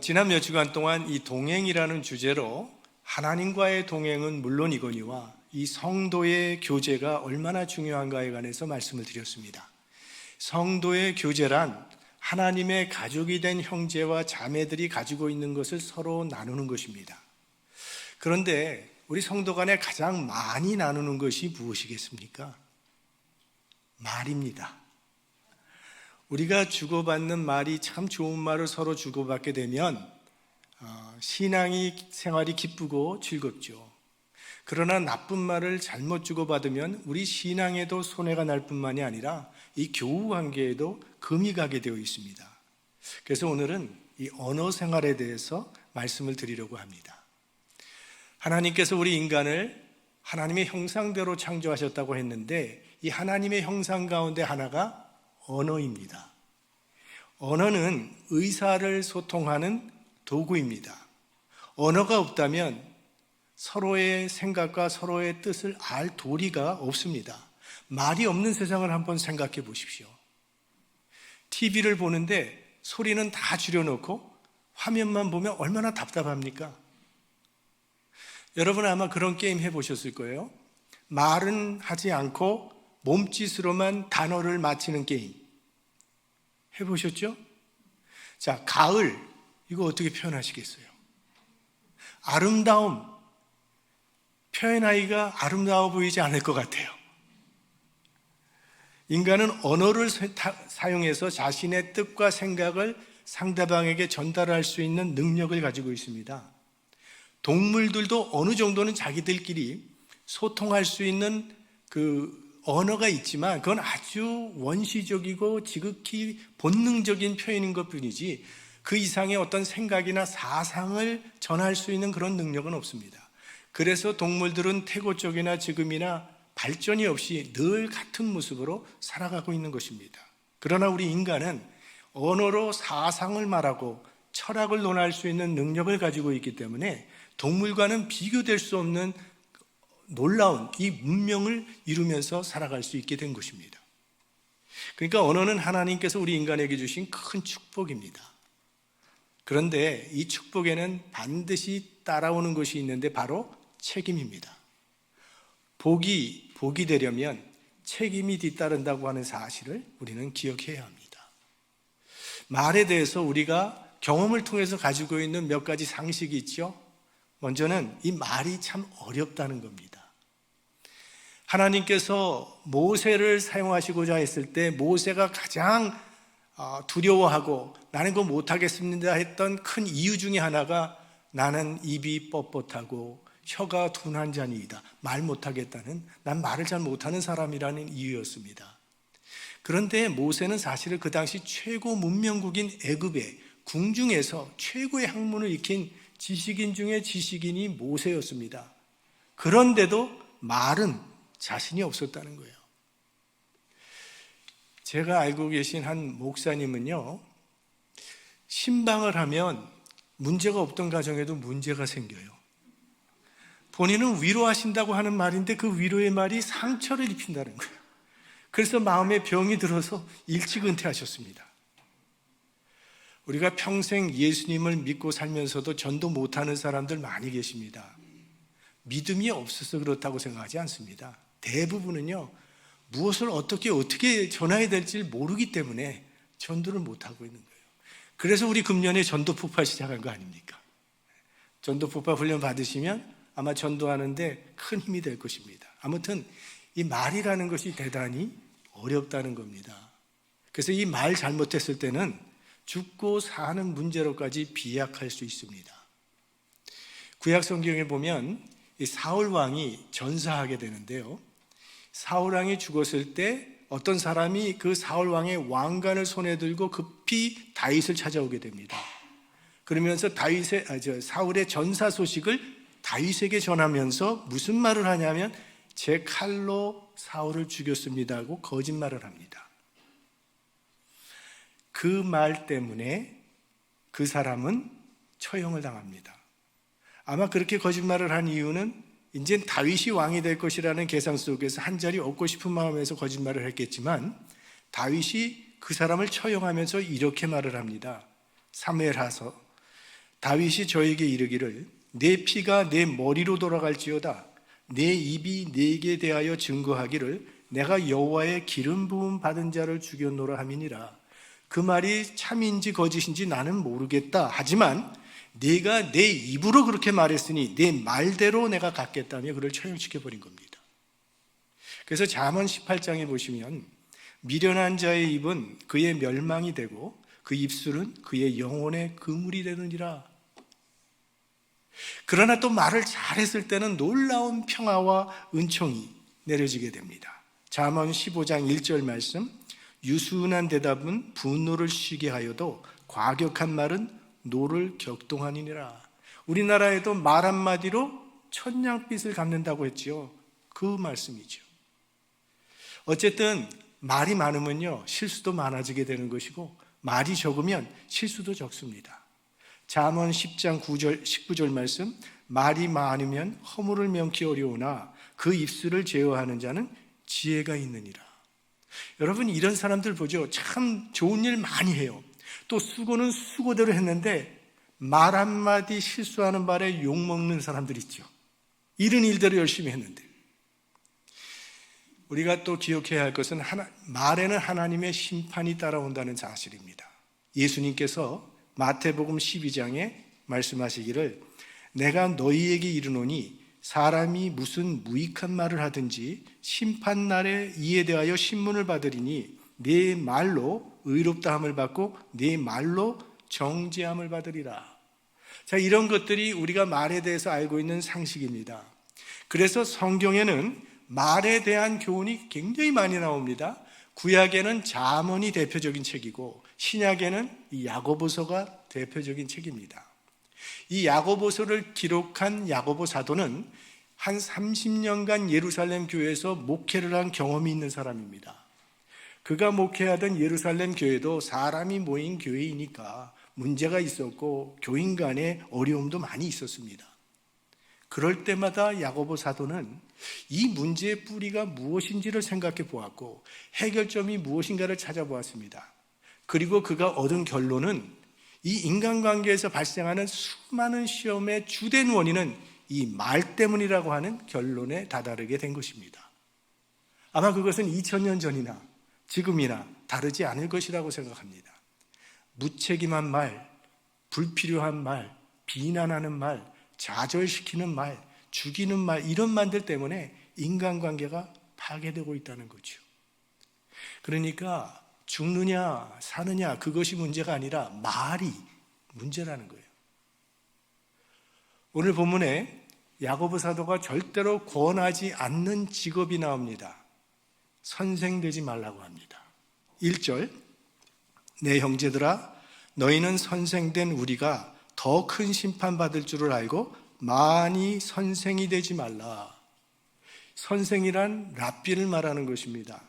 지난 몇 주간 동안 이 동행이라는 주제로 하나님과의 동행은 물론이거니와 이 성도의 교제가 얼마나 중요한가에 관해서 말씀을 드렸습니다. 성도의 교제란 하나님의 가족이 된 형제와 자매들이 가지고 있는 것을 서로 나누는 것입니다. 그런데 우리 성도 간에 가장 많이 나누는 것이 무엇이겠습니까? 말입니다. 우리가 주고받는 말이 참 좋은 말을 서로 주고받게 되면 신앙이 생활이 기쁘고 즐겁죠. 그러나 나쁜 말을 잘못 주고받으면 우리 신앙에도 손해가 날 뿐만이 아니라 이 교우 관계에도 금이 가게 되어 있습니다. 그래서 오늘은 이 언어 생활에 대해서 말씀을 드리려고 합니다. 하나님께서 우리 인간을 하나님의 형상대로 창조하셨다고 했는데 이 하나님의 형상 가운데 하나가 언어입니다. 언어는 의사를 소통하는 도구입니다. 언어가 없다면 서로의 생각과 서로의 뜻을 알 도리가 없습니다. 말이 없는 세상을 한번 생각해 보십시오. TV를 보는데 소리는 다 줄여놓고 화면만 보면 얼마나 답답합니까? 여러분 아마 그런 게임 해보셨을 거예요. 말은 하지 않고 몸짓으로만 단어를 맞히는 게임 해보셨죠? 자, 가을 이거 어떻게 표현하시겠어요? 아름다움 표현하기가 아름다워 보이지 않을 것 같아요. 인간은 언어를 사용해서 자신의 뜻과 생각을 상대방에게 전달할 수 있는 능력을 가지고 있습니다. 동물들도 어느 정도는 자기들끼리 소통할 수 있는 그 언어가 있지만 그건 아주 원시적이고 지극히 본능적인 표현인 것 뿐이지 그 이상의 어떤 생각이나 사상을 전할 수 있는 그런 능력은 없습니다. 그래서 동물들은 태고 쪽이나 지금이나 발전이 없이 늘 같은 모습으로 살아가고 있는 것입니다. 그러나 우리 인간은 언어로 사상을 말하고 철학을 논할 수 있는 능력을 가지고 있기 때문에 동물과는 비교될 수 없는 놀라운 이 문명을 이루면서 살아갈 수 있게 된 것입니다. 그러니까 언어는 하나님께서 우리 인간에게 주신 큰 축복입니다. 그런데 이 축복에는 반드시 따라오는 것이 있는데 바로 책임입니다. 복이 되려면 책임이 뒤따른다고 하는 사실을 우리는 기억해야 합니다. 말에 대해서 우리가 경험을 통해서 가지고 있는 몇 가지 상식이 있죠. 먼저는 이 말이 참 어렵다는 겁니다. 하나님께서 모세를 사용하시고자 했을 때 모세가 가장 두려워하고 나는 그거 못하겠습니다 했던 큰 이유 중에 하나가 나는 입이 뻣뻣하고 혀가 둔한 자니이다. 말 못하겠다는, 난 말을 잘 못하는 사람이라는 이유였습니다. 그런데 모세는 사실은 그 당시 최고 문명국인 애굽의 궁중에서 최고의 학문을 익힌 지식인 중에 지식인이 모세였습니다. 그런데도 말은 자신이 없었다는 거예요. 제가 알고 계신 한 목사님은요, 신방을 하면 문제가 없던 가정에도 문제가 생겨요. 본인은 위로하신다고 하는 말인데 그 위로의 말이 상처를 입힌다는 거예요. 그래서 마음에 병이 들어서 일찍 은퇴하셨습니다. 우리가 평생 예수님을 믿고 살면서도 전도 못하는 사람들 많이 계십니다. 믿음이 없어서 그렇다고 생각하지 않습니다. 대부분은요, 무엇을 어떻게 전해야 될지 모르기 때문에 전도를 못하고 있는 거예요. 그래서 우리 금년에 전도 폭파 시작한 거 아닙니까? 전도 폭파 훈련 받으시면 아마 전도하는데 큰 힘이 될 것입니다. 아무튼 이 말이라는 것이 대단히 어렵다는 겁니다. 그래서 이 말 잘못했을 때는 죽고 사는 문제로까지 비약할 수 있습니다. 구약 성경에 보면 이 사울 왕이 전사하게 되는데요. 사울 왕이 죽었을 때 어떤 사람이 그 사울 왕의 왕관을 손에 들고 급히 다윗을 찾아오게 됩니다. 그러면서 사울의 전사 소식을 다윗에게 전하면서 무슨 말을 하냐면 제 칼로 사울을 죽였습니다 하고 거짓말을 합니다. 그 말 때문에 그 사람은 처형을 당합니다. 아마 그렇게 거짓말을 한 이유는 이젠 다윗이 왕이 될 것이라는 계산 속에서 한 자리 얻고 싶은 마음에서 거짓말을 했겠지만 다윗이 그 사람을 처형하면서 이렇게 말을 합니다. 사무엘하서 다윗이 저에게 이르기를 내 피가 내 머리로 돌아갈지어다 내 입이 내게 대하여 증거하기를 내가 여호와의 기름 부음 받은 자를 죽였노라 함이니라. 그 말이 참인지 거짓인지 나는 모르겠다. 하지만 네가 내 입으로 그렇게 말했으니 내 말대로 내가 갚겠다며 그를 처형시켜버린 겁니다. 그래서 잠언 18장에 보시면 미련한 자의 입은 그의 멸망이 되고 그 입술은 그의 영혼의 그물이 되느니라. 그러나 또 말을 잘했을 때는 놀라운 평화와 은총이 내려지게 됩니다. 잠언 15장 1절 말씀, 유순한 대답은 분노를 쉬게 하여도 과격한 말은 노를 격동하니라. 우리나라에도 말 한마디로 천냥빚을 갚는다고 했지요. 그 말씀이죠. 어쨌든 말이 많으면요 실수도 많아지게 되는 것이고 말이 적으면 실수도 적습니다. 잠언 10장 19절 말씀, 말이 많으면 허물을 명키 어려우나 그 입술을 제어하는 자는 지혜가 있느니라. 여러분 이런 사람들 보죠. 참 좋은 일 많이 해요. 또 수고는 수고대로 했는데 말 한마디 실수하는 바에 욕먹는 사람들 있죠. 이런 일대로 열심히 했는데 우리가 또 기억해야 할 것은 말에는 하나님의 심판이 따라온다는 사실입니다. 예수님께서 마태복음 12장에 말씀하시기를 내가 너희에게 이르노니 사람이 무슨 무익한 말을 하든지 심판날에 이에 대하여 신문을 받으리니 네 말로 의롭다함을 받고 네 말로 정죄함을 받으리라. 자, 이런 것들이 우리가 말에 대해서 알고 있는 상식입니다. 그래서 성경에는 말에 대한 교훈이 굉장히 많이 나옵니다. 구약에는 잠언이 대표적인 책이고 신약에는 이 야고보서가 대표적인 책입니다. 이 야고보서를 기록한 야고보 사도는 한 30년간 예루살렘 교회에서 목회를 한 경험이 있는 사람입니다. 그가 목회하던 예루살렘 교회도 사람이 모인 교회이니까 문제가 있었고 교인 간에 어려움도 많이 있었습니다. 그럴 때마다 야고보 사도는 이 문제의 뿌리가 무엇인지를 생각해 보았고 해결점이 무엇인가를 찾아보았습니다. 그리고 그가 얻은 결론은 이 인간관계에서 발생하는 수많은 시험의 주된 원인은 이 말 때문이라고 하는 결론에 다다르게 된 것입니다. 아마 그것은 2000년 전이나 지금이나 다르지 않을 것이라고 생각합니다. 무책임한 말, 불필요한 말, 비난하는 말, 좌절시키는 말, 죽이는 말, 이런 말들 때문에 인간관계가 파괴되고 있다는 거죠. 그러니까 죽느냐 사느냐 그것이 문제가 아니라 말이 문제라는 거예요. 오늘 본문에 야고보 사도가 절대로 권하지 않는 직업이 나옵니다. 선생 되지 말라고 합니다. 1절, 내 형제들아 너희는 선생된 우리가 더 큰 심판받을 줄을 알고 많이 선생이 되지 말라. 선생이란 랍비를 말하는 것입니다.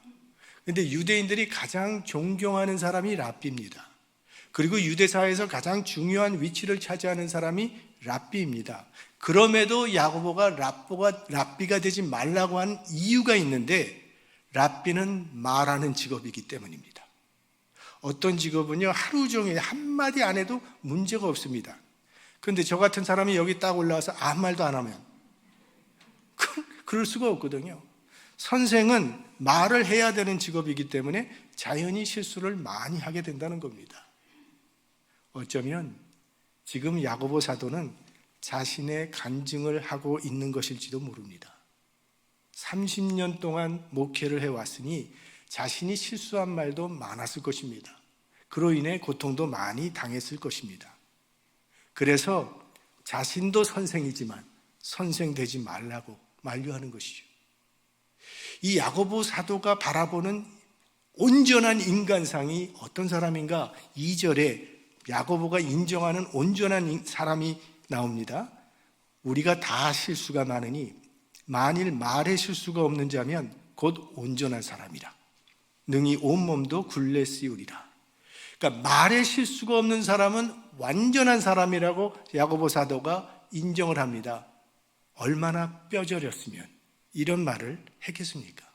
그런데 유대인들이 가장 존경하는 사람이 랍비입니다. 그리고 유대사회에서 가장 중요한 위치를 차지하는 사람이 랍비입니다. 그럼에도 야고보가 랍비가 되지 말라고 한 이유가 있는데 랍비는 말하는 직업이기 때문입니다. 어떤 직업은요 하루 종일 한마디 안 해도 문제가 없습니다. 그런데 저 같은 사람이 여기 딱 올라와서 아무 말도 안 하면 그럴 수가 없거든요. 선생은 말을 해야 되는 직업이기 때문에 자연히 실수를 많이 하게 된다는 겁니다. 어쩌면 지금 야고보 사도는 자신의 간증을 하고 있는 것일지도 모릅니다. 30년 동안 목회를 해왔으니 자신이 실수한 말도 많았을 것입니다. 그로 인해 고통도 많이 당했을 것입니다. 그래서 자신도 선생이지만 선생 되지 말라고 만류하는 것이죠. 이 야고보 사도가 바라보는 온전한 인간상이 어떤 사람인가? 2절에 야고보가 인정하는 온전한 사람이 나옵니다. 우리가 다 실수가 많으니 만일 말에 실수가 없는 자면 곧 온전한 사람이라. 능히 온몸도 굴레 씌우리라. 그러니까 말에 실수가 없는 사람은 완전한 사람이라고 야고보 사도가 인정을 합니다. 얼마나 뼈저렸으면 이런 말을 했겠습니까?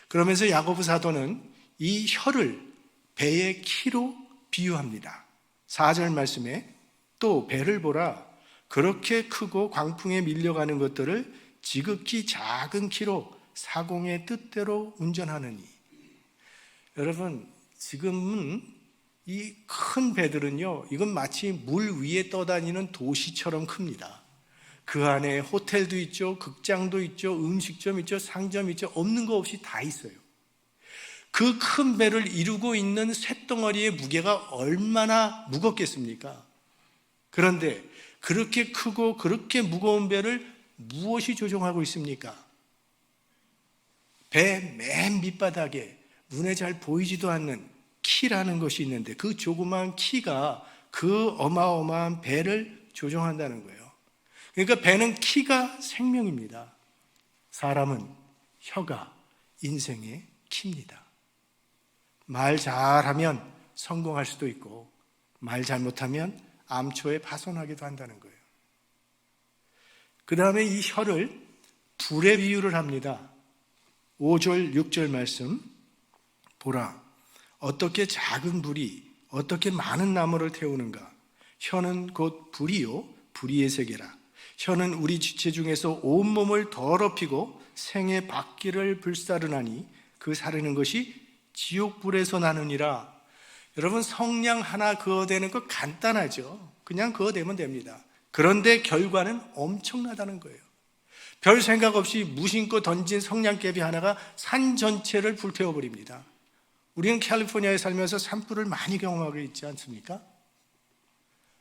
그러면서 야고보 사도는 이 혀를 배의 키로 비유합니다. 4절 말씀에 또 배를 보라. 그렇게 크고 광풍에 밀려가는 것들을 지극히 작은 키로 사공의 뜻대로 운전하느니. 여러분, 지금은 이 큰 배들은요, 이건 마치 물 위에 떠다니는 도시처럼 큽니다. 그 안에 호텔도 있죠, 극장도 있죠, 음식점 있죠, 상점 있죠. 없는 거 없이 다 있어요. 그 큰 배를 이루고 있는 쇳덩어리의 무게가 얼마나 무겁겠습니까? 그런데 그렇게 크고 그렇게 무거운 배를 무엇이 조종하고 있습니까? 배 맨 밑바닥에 눈에 잘 보이지도 않는 키라는 것이 있는데, 그 조그마한 키가 그 어마어마한 배를 조종한다는 거예요. 그러니까 배는 키가 생명입니다. 사람은 혀가 인생의 키입니다. 말 잘하면 성공할 수도 있고, 말 잘못하면 암초에 파손하기도 한다는 거예요. 그 다음에 이 혀를 불에 비유를 합니다. 5절 6절 말씀 보라. 어떻게 작은 불이 어떻게 많은 나무를 태우는가. 혀는 곧 불이요 불의의 세계라. 혀는 우리 지체 중에서 온몸을 더럽히고 생의 바퀴를 불사르나니 그 사르는 것이 지옥불에서 나느니라. 여러분, 성냥 하나 그어대는 거 간단하죠. 그냥 그어대면 됩니다. 그런데 결과는 엄청나다는 거예요. 별 생각 없이 무심코 던진 성냥개비 하나가 산 전체를 불태워버립니다. 우리는 캘리포니아에 살면서 산불을 많이 경험하고 있지 않습니까?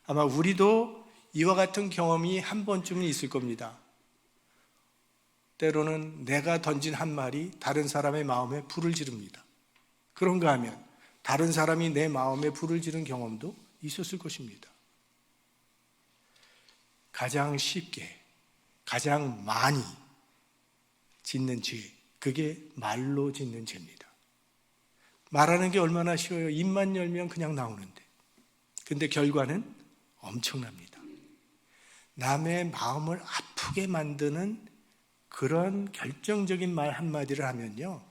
아마 우리도 이와 같은 경험이 한 번쯤은 있을 겁니다. 때로는 내가 던진 한 말이 다른 사람의 마음에 불을 지릅니다. 그런가 하면 다른 사람이 내 마음에 불을 지른 경험도 있었을 것입니다. 가장 쉽게, 가장 많이 짓는 죄, 그게 말로 짓는 죄입니다. 말하는 게 얼마나 쉬워요. 입만 열면 그냥 나오는데. 근데 결과는 엄청납니다. 남의 마음을 아프게 만드는 그런 결정적인 말 한마디를 하면요,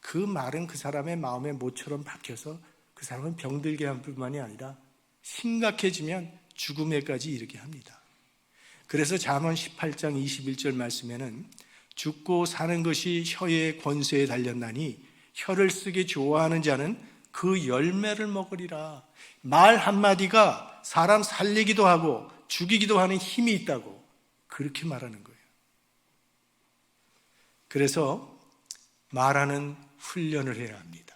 그 말은 그 사람의 마음의 모처럼 박혀서 그 사람은 병들게 할 뿐만이 아니라 심각해지면 죽음에까지 이르게 합니다. 그래서 잠언 18장 21절 말씀에는 죽고 사는 것이 혀의 권세에 달렸나니 혀를 쓰기 좋아하는 자는 그 열매를 먹으리라. 말 한마디가 사람 살리기도 하고 죽이기도 하는 힘이 있다고 그렇게 말하는 거예요. 그래서 말하는 훈련을 해야 합니다.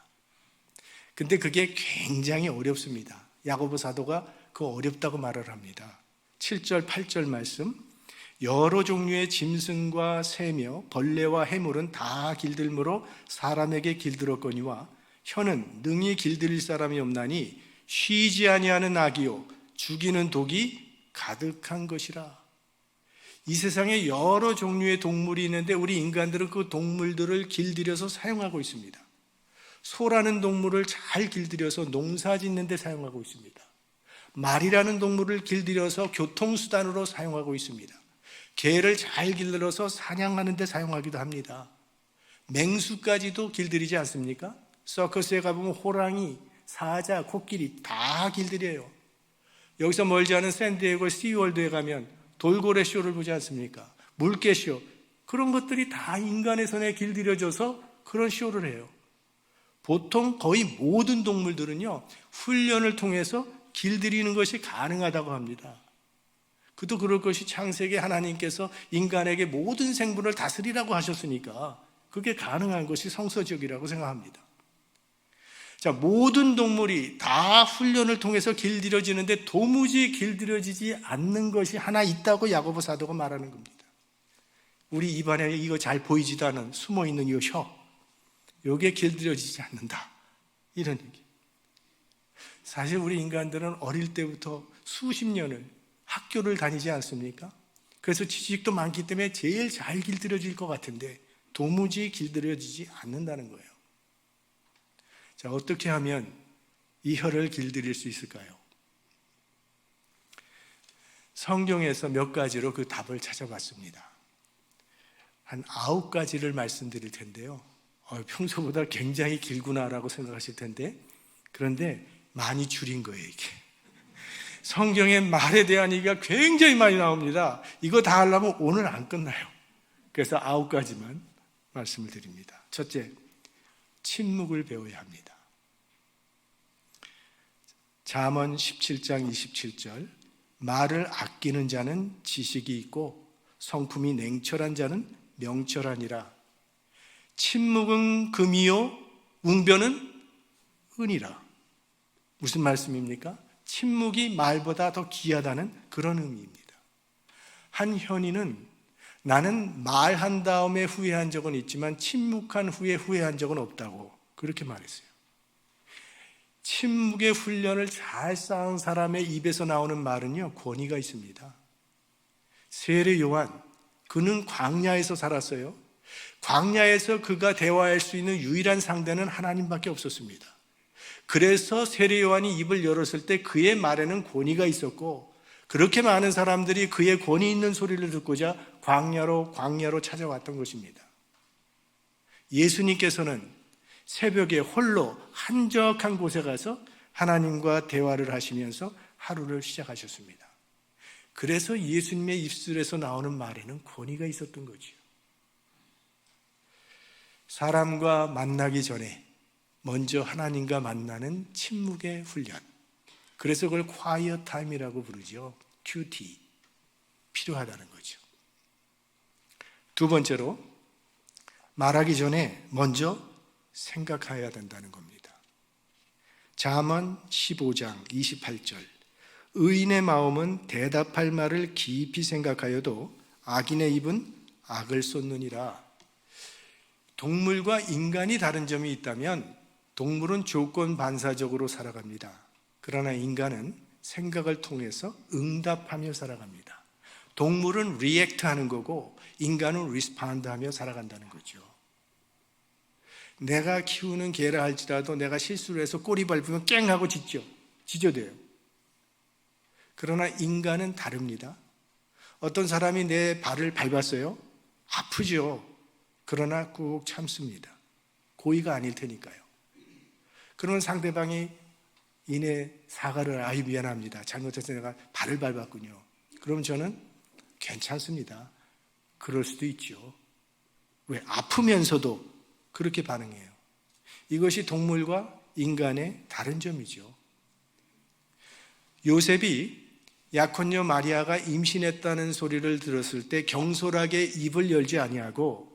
근데 그게 굉장히 어렵습니다. 야고보 사도가 그 어렵다고 말을 합니다. 7절 8절 말씀, 여러 종류의 짐승과 새며 벌레와 해물은 다 길들므로 사람에게 길들었거니와 혀는 능히 길들일 사람이 없나니 쉬지 아니하는 악이요 죽이는 독이 가득한 것이라. 이 세상에 여러 종류의 동물이 있는데 우리 인간들은 그 동물들을 길들여서 사용하고 있습니다. 소라는 동물을 잘 길들여서 농사 짓는 데 사용하고 있습니다. 말이라는 동물을 길들여서 교통수단으로 사용하고 있습니다. 개를 잘 길들여서 사냥하는 데 사용하기도 합니다. 맹수까지도 길들이지 않습니까? 서커스에 가보면 호랑이, 사자, 코끼리 다 길들여요. 여기서 멀지 않은 샌디에고 시월드에 가면 돌고래 쇼를 보지 않습니까? 물개 쇼, 그런 것들이 다 인간의 손에 길들여져서 그런 쇼를 해요. 보통 거의 모든 동물들은요, 훈련을 통해서 길들이는 것이 가능하다고 합니다. 그도 그럴 것이 창세기 하나님께서 인간에게 모든 생물을 다스리라고 하셨으니까 그게 가능한 것이 성서적이라고 생각합니다. 자, 모든 동물이 다 훈련을 통해서 길들여지는데 도무지 길들여지지 않는 것이 하나 있다고 야고보 사도가 말하는 겁니다. 우리 입안에 이거 잘 보이지도 않은 숨어있는 이 혀, 이게 길들여지지 않는다, 이런 얘기. 사실 우리 인간들은 어릴 때부터 수십 년을 학교를 다니지 않습니까? 그래서 지식도 많기 때문에 제일 잘 길들여질 것 같은데 도무지 길들여지지 않는다는 거예요. 자, 어떻게 하면 이 혀를 길들일 수 있을까요? 성경에서 몇 가지로 그 답을 찾아봤습니다. 한 9가지를 말씀드릴 텐데요. 평소보다 굉장히 길구나라고 생각하실 텐데, 그런데 많이 줄인 거예요, 이게. 성경에 말에 대한 얘기가 굉장히 많이 나옵니다. 이거 다 하려면 오늘 안 끝나요. 그래서 9가지만 말씀을 드립니다. 첫째, 침묵을 배워야 합니다. 잠언 17장 27절, 말을 아끼는 자는 지식이 있고 성품이 냉철한 자는 명철하니라. 침묵은 금이요 웅변은 은이라. 무슨 말씀입니까? 침묵이 말보다 더 귀하다는 그런 의미입니다. 한 현인은 나는 말한 다음에 후회한 적은 있지만 침묵한 후에 후회한 적은 없다고 그렇게 말했어요. 침묵의 훈련을 잘 쌓은 사람의 입에서 나오는 말은요, 권위가 있습니다. 세례 요한, 그는 광야에서 살았어요. 광야에서 그가 대화할 수 있는 유일한 상대는 하나님밖에 없었습니다. 그래서 세례 요한이 입을 열었을 때 그의 말에는 권위가 있었고, 그렇게 많은 사람들이 그의 권위 있는 소리를 듣고자 광야로 찾아왔던 것입니다. 예수님께서는 새벽에 홀로 한적한 곳에 가서 하나님과 대화를 하시면서 하루를 시작하셨습니다. 그래서 예수님의 입술에서 나오는 말에는 권위가 있었던 거죠. 사람과 만나기 전에 먼저 하나님과 만나는 침묵의 훈련, 그래서 그걸 quiet time이라고 부르죠. QT, 필요하다는 거죠. 두 번째로, 말하기 전에 먼저 생각해야 된다는 겁니다. 잠언 15장 28절, 의인의 마음은 대답할 말을 깊이 생각하여도 악인의 입은 악을 쏟느니라. 동물과 인간이 다른 점이 있다면 동물은 조건 반사적으로 살아갑니다. 그러나 인간은 생각을 통해서 응답하며 살아갑니다. 동물은 리액트 하는 거고 인간은 리스폰드 하며 살아간다는 거죠. 내가 키우는 개라 할지라도 내가 실수를 해서 꼬리 밟으면 깽 하고 짖어대요. 그러나 인간은 다릅니다. 어떤 사람이 내 발을 밟았어요. 아프죠. 그러나 꾹 참습니다. 고의가 아닐 테니까요. 그러면 상대방이 이내 사과를, 아유 미안합니다, 잘못해서 내가 발을 밟았군요. 그럼 저는 괜찮습니다. 그럴 수도 있죠. 왜? 아프면서도 그렇게 반응해요. 이것이 동물과 인간의 다른 점이죠. 요셉이 약혼녀 마리아가 임신했다는 소리를 들었을 때 경솔하게 입을 열지 아니하고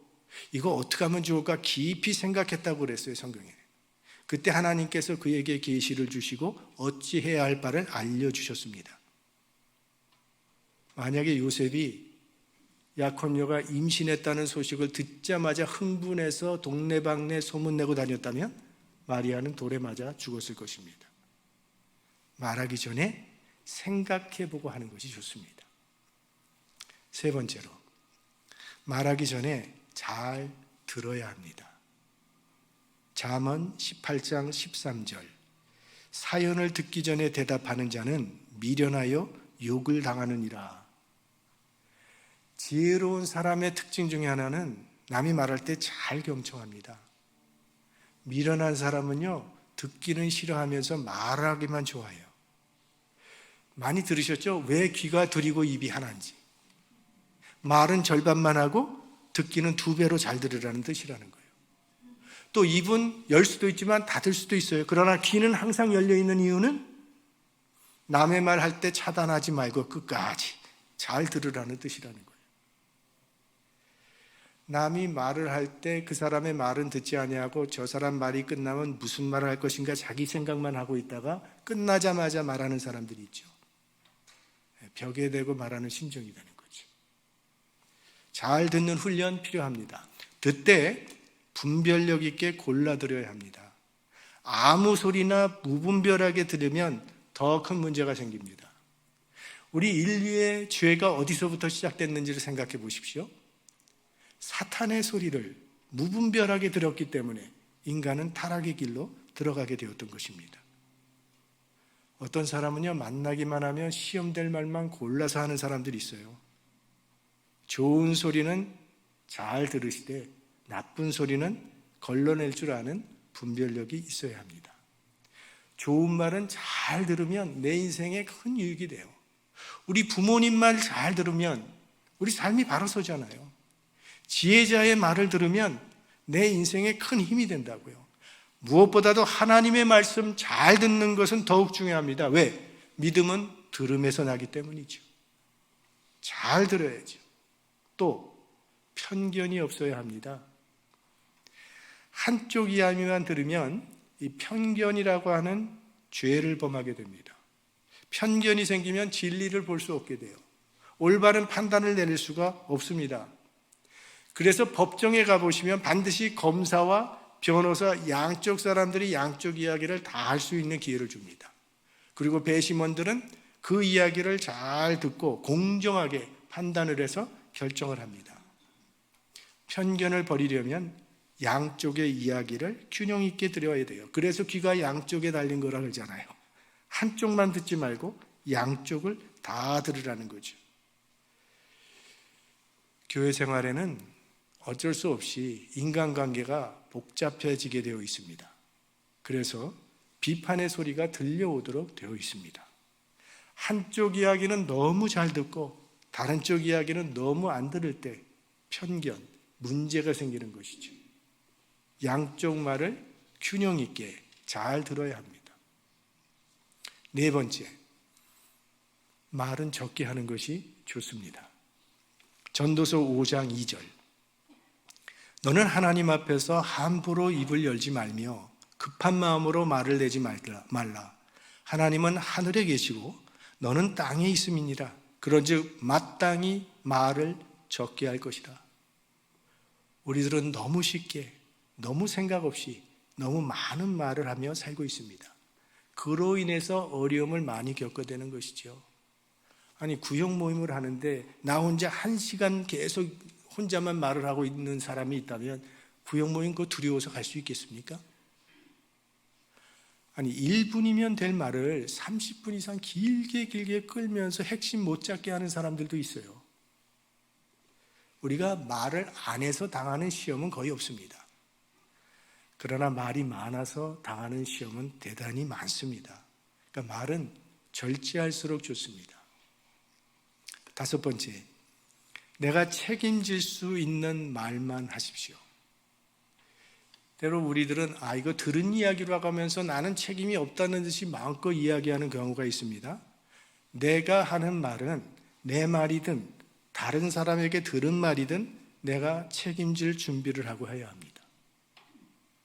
이거 어떻게 하면 좋을까 깊이 생각했다고 그랬어요, 성경에. 그때 하나님께서 그에게 계시를 주시고 어찌해야 할 바를 알려주셨습니다. 만약에 요셉이 약혼녀가 임신했다는 소식을 듣자마자 흥분해서 동네방네 소문내고 다녔다면 마리아는 돌에 맞아 죽었을 것입니다. 말하기 전에 생각해보고 하는 것이 좋습니다. 세 번째로, 말하기 전에 잘 들어야 합니다. 잠언 18장 13절, 사연을 듣기 전에 대답하는 자는 미련하여 욕을 당하느니라. 지혜로운 사람의 특징 중에 하나는 남이 말할 때 잘 경청합니다. 미련한 사람은요, 듣기는 싫어하면서 말하기만 좋아해요. 많이 들으셨죠? 왜 귀가 두리고 입이 하나인지. 말은 절반만 하고 듣기는 2배로 잘 들으라는 뜻이라는 거예요. 또 입은 열 수도 있지만 닫을 수도 있어요. 그러나 귀는 항상 열려있는 이유는 남의 말 할 때 차단하지 말고 끝까지 잘 들으라는 뜻이라는 거예요. 남이 말을 할 때 그 사람의 말은 듣지 아니하고 저 사람 말이 끝나면 무슨 말을 할 것인가 자기 생각만 하고 있다가 끝나자마자 말하는 사람들이 있죠. 벽에 대고 말하는 심정이라는 거죠. 잘 듣는 훈련 필요합니다. 듣되 분별력 있게 골라들어야 합니다. 아무 소리나 무분별하게 들으면 더 큰 문제가 생깁니다. 우리 인류의 죄가 어디서부터 시작됐는지를 생각해 보십시오. 사탄의 소리를 무분별하게 들었기 때문에 인간은 타락의 길로 들어가게 되었던 것입니다. 어떤 사람은요, 만나기만 하면 시험될 말만 골라서 하는 사람들이 있어요. 좋은 소리는 잘 들으시되 나쁜 소리는 걸러낼 줄 아는 분별력이 있어야 합니다. 좋은 말은 잘 들으면 내 인생에 큰 유익이 돼요. 우리 부모님 말 잘 들으면 우리 삶이 바로 서잖아요. 지혜자의 말을 들으면 내 인생에 큰 힘이 된다고요. 무엇보다도 하나님의 말씀 잘 듣는 것은 더욱 중요합니다. 왜? 믿음은 들음에서 나기 때문이죠. 잘 들어야죠. 또 편견이 없어야 합니다. 한쪽 이야기만 들으면 이 편견이라고 하는 죄를 범하게 됩니다. 편견이 생기면 진리를 볼 수 없게 돼요. 올바른 판단을 내릴 수가 없습니다. 그래서 법정에 가보시면 반드시 검사와 변호사 양쪽 사람들이 양쪽 이야기를 다 할 수 있는 기회를 줍니다. 그리고 배심원들은 그 이야기를 잘 듣고 공정하게 판단을 해서 결정을 합니다. 편견을 버리려면 양쪽의 이야기를 균형 있게 들어야 돼요. 그래서 귀가 양쪽에 달린 거라 그러잖아요. 한쪽만 듣지 말고 양쪽을 다 들으라는 거죠. 교회 생활에는 어쩔 수 없이 인간관계가 복잡해지게 되어 있습니다. 그래서 비판의 소리가 들려오도록 되어 있습니다. 한쪽 이야기는 너무 잘 듣고 다른 쪽 이야기는 너무 안 들을 때 편견, 문제가 생기는 것이죠. 양쪽 말을 균형 있게 잘 들어야 합니다. 네 번째, 말은 적게 하는 것이 좋습니다. 전도서 5장 2절. 너는 하나님 앞에서 함부로 입을 열지 말며 급한 마음으로 말을 내지 말라. 하나님은 하늘에 계시고 너는 땅에 있음이니라. 그런즉 마땅히 말을 적게 할 것이다. 우리들은 너무 쉽게, 너무 생각 없이 너무 많은 말을 하며 살고 있습니다. 그로 인해서 어려움을 많이 겪게 되는 것이죠. 아니, 구역 모임을 하는데 나 혼자 1시간 계속 혼자만 말을 하고 있는 사람이 있다면 구역 모임 그거 두려워서 갈 수 있겠습니까? 아니, 1분이면 될 말을 30분 이상 길게 끌면서 핵심 못 잡게 하는 사람들도 있어요. 우리가 말을 안 해서 당하는 시험은 거의 없습니다. 그러나 말이 많아서 당하는 시험은 대단히 많습니다. 그러니까 말은 절제할수록 좋습니다. 다섯 번째, 내가 책임질 수 있는 말만 하십시오. 때로 우리들은 이거 들은 이야기라고 하면서 나는 책임이 없다는 듯이 마음껏 이야기하는 경우가 있습니다. 내가 하는 말은 내 말이든 다른 사람에게 들은 말이든 내가 책임질 준비를 하고 해야 합니다.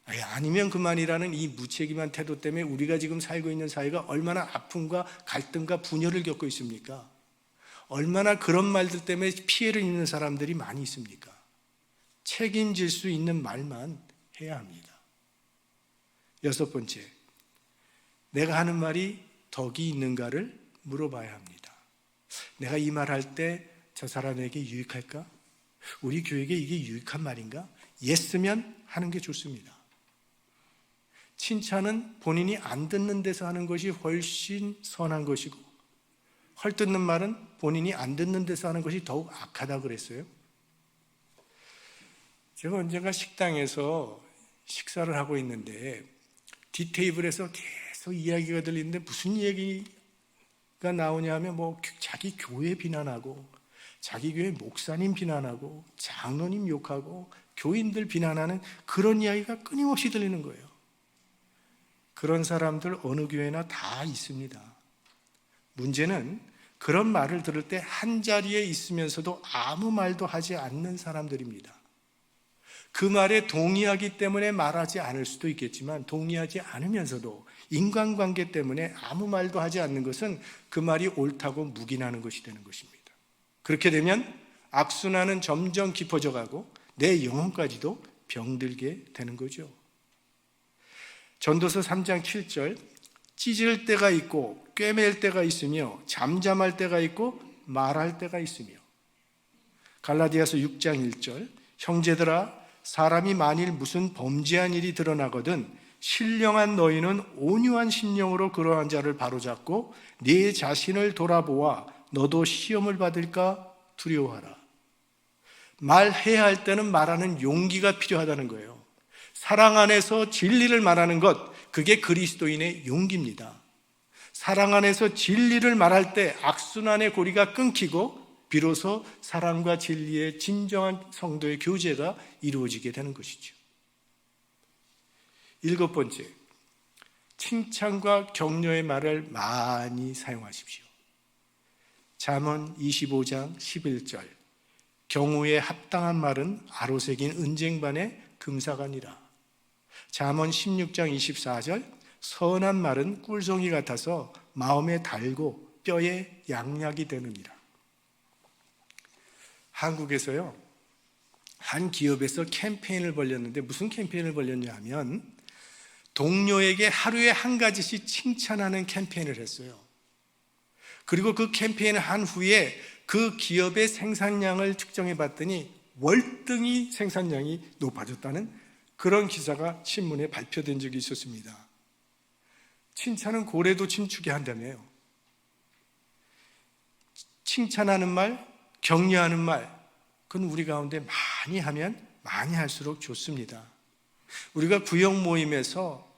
아니면 그만이라는 이 무책임한 태도 때문에 우리가 지금 살고 있는 사회가 얼마나 아픔과 갈등과 분열을 겪고 있습니까? 얼마나 그런 말들 때문에 피해를 입는 사람들이 많이 있습니까? 책임질 수 있는 말만 해야 합니다. 여섯 번째, 내가 하는 말이 덕이 있는가를 물어봐야 합니다. 내가 이 말 할 때 저 사람에게 유익할까? 우리 교회에게 이게 유익한 말인가? 예스면 하는 게 좋습니다. 칭찬은 본인이 안 듣는 데서 하는 것이 훨씬 선한 것이고, 헐뜯는 말은 본인이 안 듣는 데서 하는 것이 더욱 악하다 그랬어요. 제가 언젠가 식당에서 식사를 하고 있는데 뒷테이블에서 계속 이야기가 들리는데 무슨 얘기가 나오냐 하면 자기 교회 비난하고 자기 교회 목사님 비난하고 장로님 욕하고 교인들 비난하는 그런 이야기가 끊임없이 들리는 거예요. 그런 사람들 어느 교회나 다 있습니다. 문제는 그런 말을 들을 때 한자리에 있으면서도 아무 말도 하지 않는 사람들입니다. 그 말에 동의하기 때문에 말하지 않을 수도 있겠지만 동의하지 않으면서도 인간관계 때문에 아무 말도 하지 않는 것은 그 말이 옳다고 묵인하는 것이 되는 것입니다. 그렇게 되면 악순환은 점점 깊어져 가고 내 영혼까지도 병들게 되는 거죠. 전도서 3장 7절, 찢을 때가 있고 꿰맬 때가 있으며 잠잠할 때가 있고 말할 때가 있으며, 갈라디아서 6장 1절, 형제들아 사람이 만일 무슨 범죄한 일이 드러나거든 신령한 너희는 온유한 심령으로 그러한 자를 바로잡고 네 자신을 돌아보아 너도 시험을 받을까 두려워하라. 말해야 할 때는 말하는 용기가 필요하다는 거예요. 사랑 안에서 진리를 말하는 것, 그게 그리스도인의 용기입니다. 사랑 안에서 진리를 말할 때 악순환의 고리가 끊기고 비로소 사랑과 진리의 진정한 성도의 교제가 이루어지게 되는 것이죠. 7번째, 칭찬과 격려의 말을 많이 사용하십시오. 잠언 25장 11절, 경우에 합당한 말은 아로새긴 은쟁반의 금사가니라. 잠언 16장 24절, 선한 말은 꿀송이 같아서 마음에 달고 뼈에 양약이 되느니라. 한국에서요, 한 기업에서 캠페인을 벌였는데 무슨 캠페인을 벌였냐 하면 동료에게 하루에 한 가지씩 칭찬하는 캠페인을 했어요. 그리고 그 캠페인을 한 후에 그 기업의 생산량을 측정해 봤더니 월등히 생산량이 높아졌다는 그런 기사가 신문에 발표된 적이 있었습니다. 칭찬은 고래도 춤추게 한다며요. 칭찬하는 말, 격려하는 말, 그건 우리 가운데 많이 하면 많이 할수록 좋습니다. 우리가 구역 모임에서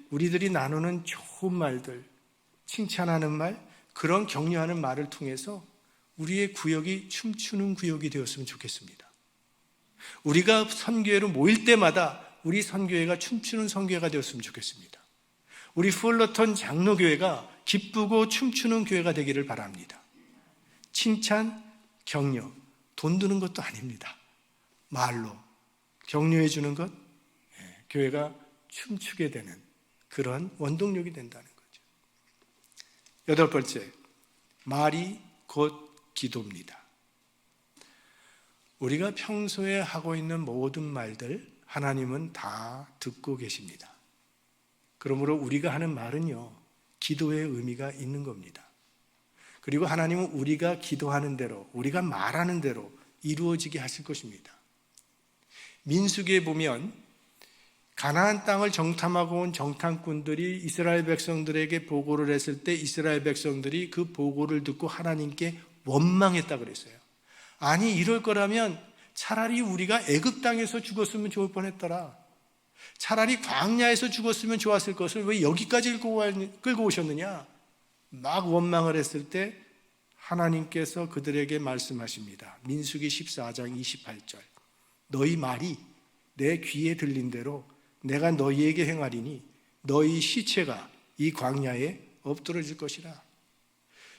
우리들이 나누는 좋은 말들, 칭찬하는 말, 그런 격려하는 말을 통해서 우리의 구역이 춤추는 구역이 되었으면 좋겠습니다. 우리가 선교회로 모일 때마다 우리 선교회가 춤추는 선교회가 되었으면 좋겠습니다. 우리 풀러턴 장로교회가 기쁘고 춤추는 교회가 되기를 바랍니다. 칭찬, 격려, 돈 드는 것도 아닙니다. 말로 격려해 주는 것, 교회가 춤추게 되는 그런 원동력이 된다는 거죠. 8번째, 말이 곧 기도입니다. 우리가 평소에 하고 있는 모든 말들 하나님은 다 듣고 계십니다. 그러므로 우리가 하는 말은요, 기도의 의미가 있는 겁니다. 그리고 하나님은 우리가 기도하는 대로, 우리가 말하는 대로 이루어지게 하실 것입니다. 민수기에 보면 가나안 땅을 정탐하고 온 정탐꾼들이 이스라엘 백성들에게 보고를 했을 때 이스라엘 백성들이 그 보고를 듣고 하나님께 원망했다 그랬어요. 아니, 이럴 거라면 차라리 우리가 애굽 땅에서 죽었으면 좋을 뻔했더라. 차라리 광야에서 죽었으면 좋았을 것을 왜 여기까지 끌고 오셨느냐? 막 원망을 했을 때 하나님께서 그들에게 말씀하십니다. 민수기 14장 28절, 너희 말이 내 귀에 들린 대로 내가 너희에게 행하리니 너희 시체가 이 광야에 엎드러질 것이라.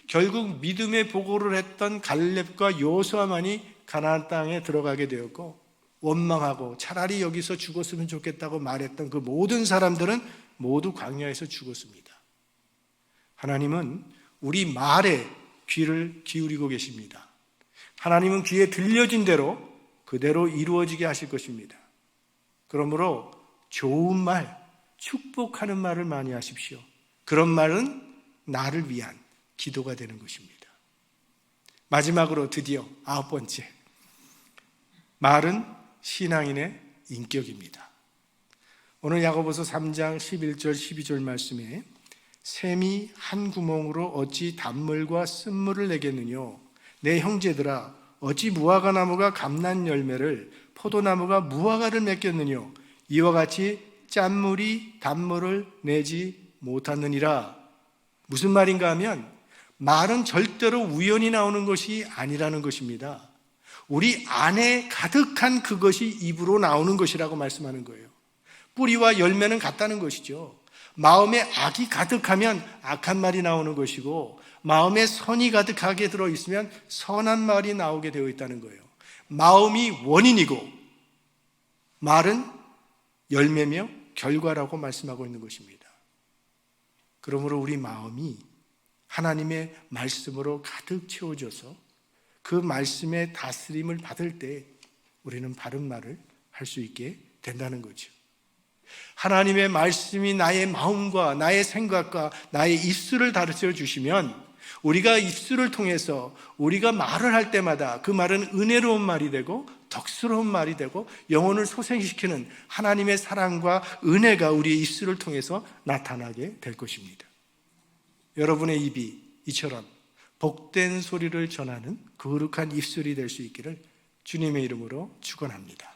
결국 믿음의 보고를 했던 갈렙과 여호수아만이 가나안 땅에 들어가게 되었고, 원망하고 차라리 여기서 죽었으면 좋겠다고 말했던 그 모든 사람들은 모두 광야에서 죽었습니다. 하나님은 우리 말에 귀를 기울이고 계십니다. 하나님은 귀에 들려진 대로 그대로 이루어지게 하실 것입니다. 그러므로 좋은 말, 축복하는 말을 많이 하십시오. 그런 말은 나를 위한 기도가 되는 것입니다. 마지막으로 드디어 9번째, 말은 신앙인의 인격입니다. 오늘 야고보서 3장 11절 12절 말씀에 샘이 한 구멍으로 어찌 단물과 쓴물을 내겠느뇨? 내 형제들아, 어찌 무화과 나무가 감난 열매를, 포도나무가 무화과를 맺겠느뇨? 이와 같이 짠물이 단물을 내지 못하느니라. 무슨 말인가 하면 말은 절대로 우연히 나오는 것이 아니라는 것입니다. 우리 안에 가득한 그것이 입으로 나오는 것이라고 말씀하는 거예요. 뿌리와 열매는 같다는 것이죠. 마음에 악이 가득하면 악한 말이 나오는 것이고, 마음에 선이 가득하게 들어있으면 선한 말이 나오게 되어 있다는 거예요. 마음이 원인이고 말은 열매며 결과라고 말씀하고 있는 것입니다. 그러므로 우리 마음이 하나님의 말씀으로 가득 채워져서 그 말씀의 다스림을 받을 때 우리는 바른 말을 할 수 있게 된다는 거죠. 하나님의 말씀이 나의 마음과 나의 생각과 나의 입술을 다스려 주시면 우리가 입술을 통해서 우리가 말을 할 때마다 그 말은 은혜로운 말이 되고 덕스러운 말이 되고 영혼을 소생시키는 하나님의 사랑과 은혜가 우리의 입술을 통해서 나타나게 될 것입니다. 여러분의 입이 이처럼 복된 소리를 전하는 거룩한 입술이 될 수 있기를 주님의 이름으로 축원합니다.